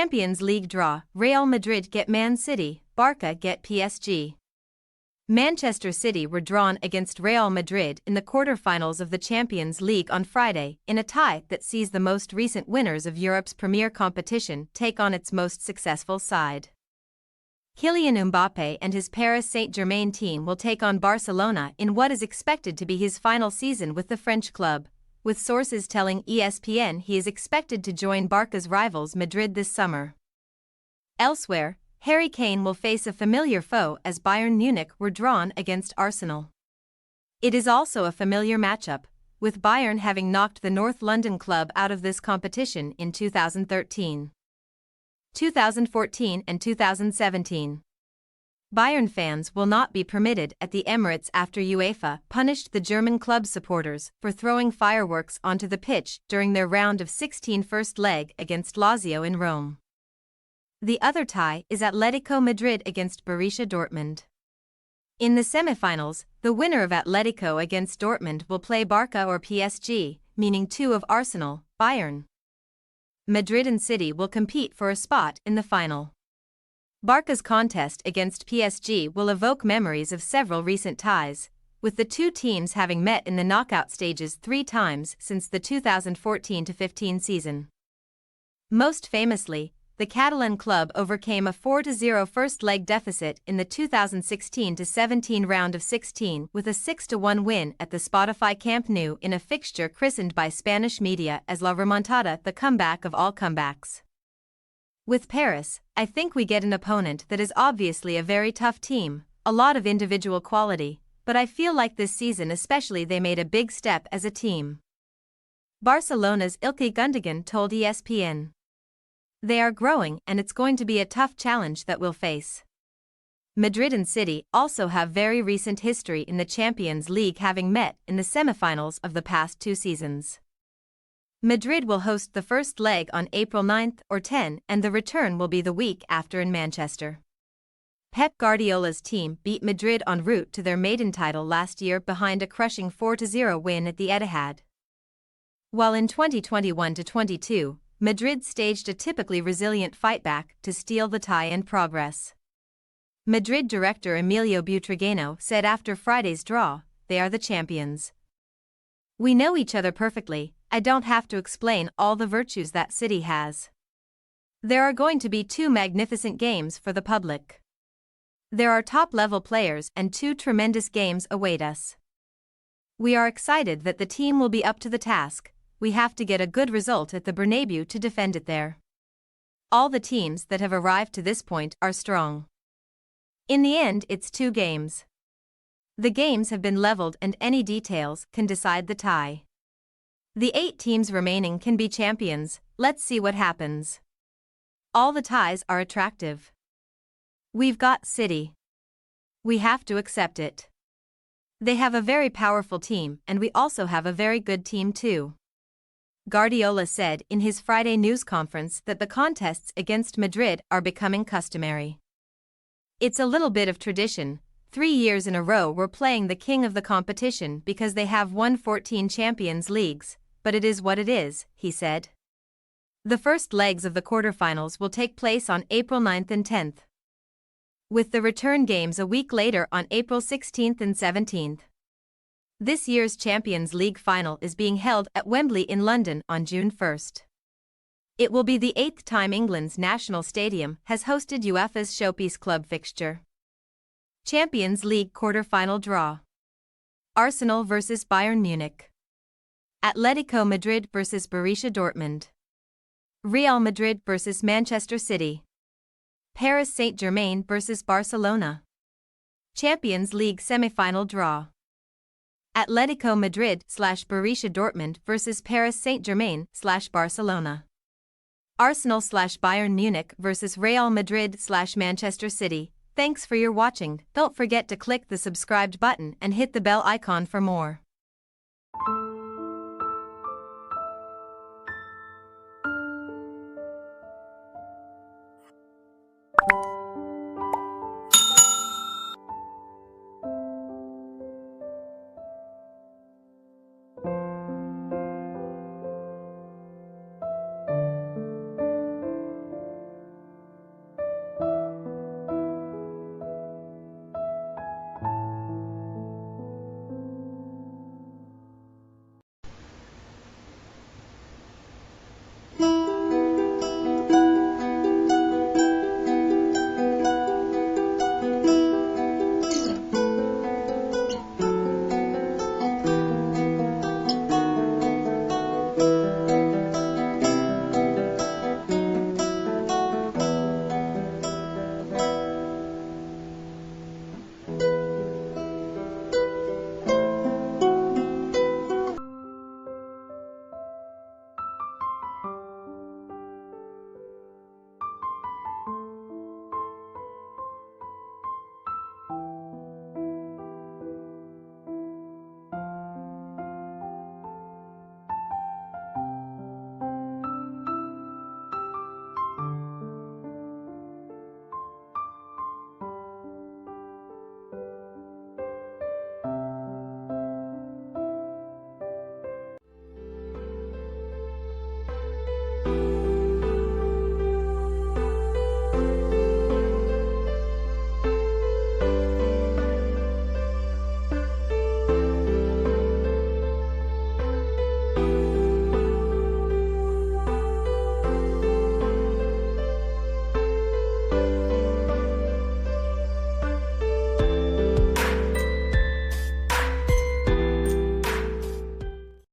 Champions League draw, Real Madrid get Man City, Barça get PSG. Manchester City were drawn against Real Madrid in the quarterfinals of the Champions League on Friday, in a tie that sees the most recent winners of Europe's premier competition take on its most successful side. Kylian Mbappé and his Paris Saint-Germain team will take on Barcelona in what is expected to be his final season with the French club, with sources telling ESPN he is expected to join Barça's rivals Madrid this summer. Elsewhere, Harry Kane will face a familiar foe as Bayern Munich were drawn against Arsenal. It is also a familiar matchup, with Bayern having knocked the North London club out of this competition in 2013, 2014 and 2017. Bayern fans will not be permitted at the Emirates after UEFA punished the German club supporters for throwing fireworks onto the pitch during their round of 16 first leg against Lazio in Rome. The other tie is Atletico Madrid against Borussia Dortmund. In the semifinals, the winner of Atletico against Dortmund will play Barça or PSG, meaning two of Arsenal, Bayern, Madrid and City will compete for a spot in the final. Barça's contest against PSG will evoke memories of several recent ties, with the two teams having met in the knockout stages 3 times since the 2014-15 season. Most famously, the Catalan club overcame a 4-0 first-leg deficit in the 2016-17 round of 16 with a 6-1 win at the Spotify Camp Nou in a fixture christened by Spanish media as La Remontada, the comeback of all comebacks. With Paris, I think we get an opponent that is obviously a very tough team, a lot of individual quality, but I feel like this season especially they made a big step as a team. Barcelona's Ilkay Gundogan told ESPN. They are growing and it's going to be a tough challenge that we'll face. Madrid and City also have very recent history in the Champions League, having met in the semifinals of the past 2 seasons. Madrid will host the first leg on April 9 or 10 and the return will be the week after in Manchester. Pep Guardiola's team beat Madrid en route to their maiden title last year behind a crushing 4-0 win at the Etihad. While in 2021-22, Madrid staged a typically resilient fightback to steal the tie and progress. Madrid director Emilio Butragueño said after Friday's draw, "They are the champions. We know each other perfectly, I don't have to explain all the virtues that City has. There are going to be 2 magnificent games for the public. There are top-level players and 2 tremendous games await us. We are excited that the team will be up to the task. We have to get a good result at the Bernabeu to defend it there. All the teams that have arrived to this point are strong. In the end, it's 2 games. The games have been leveled and any details can decide the tie. The 8 teams remaining can be champions, let's see what happens. All the ties are attractive. We've got City. We have to accept it. They have a very powerful team and we also have a very good team too." Guardiola said in his Friday news conference that the contests against Madrid are becoming customary. "It's a little bit of tradition. 3 years in a row we're playing the king of the competition because they have won 14 Champions Leagues, but it is what it is," he said. The first legs of the quarterfinals will take place on April 9 and 10, with the return games a week later on April 16 and 17. This year's Champions League final is being held at Wembley in London on June 1. It will be the 8th time England's national stadium has hosted UEFA's Showpiece Club fixture. Champions League quarter-final draw. Arsenal vs Bayern Munich. Atletico Madrid vs Borussia Dortmund. Real Madrid vs Manchester City. Paris Saint-Germain vs Barcelona. Champions League semi-final draw. Atletico Madrid/Borussia Dortmund vs Paris Saint-Germain/Barcelona. Arsenal/Bayern Munich vs Real Madrid/Manchester City. Thanks for your watching. Don't forget to click the subscribed button and hit the bell icon for more.